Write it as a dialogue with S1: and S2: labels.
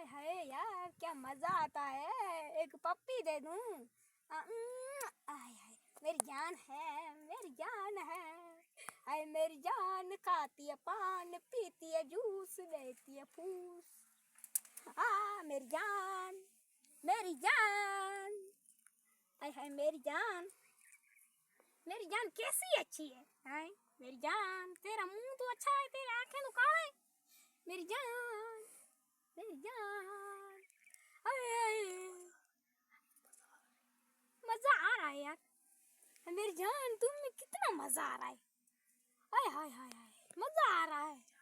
S1: हाय यार क्या मजा आता है। एक पप्पी दे दूं। आय हाय मेरी जान है, मेरी जान है। आय मेरी जान खाती है पान, पीती है जूस, देती है फूस। मेरी जान, मेरी जान। आय हाय मेरी जान, मेरी जान कैसी अच्छी है। हाय मेरी जान, तेरा मुंह तो अच्छा है, तेरी आंखें तो काले। मेरी जान, मेरी जान। मजा आ रहा है यार। मेरी जान तुम्हें कितना मजा आ रहा है। हाय हाय हाय हाय मजा आ रहा है।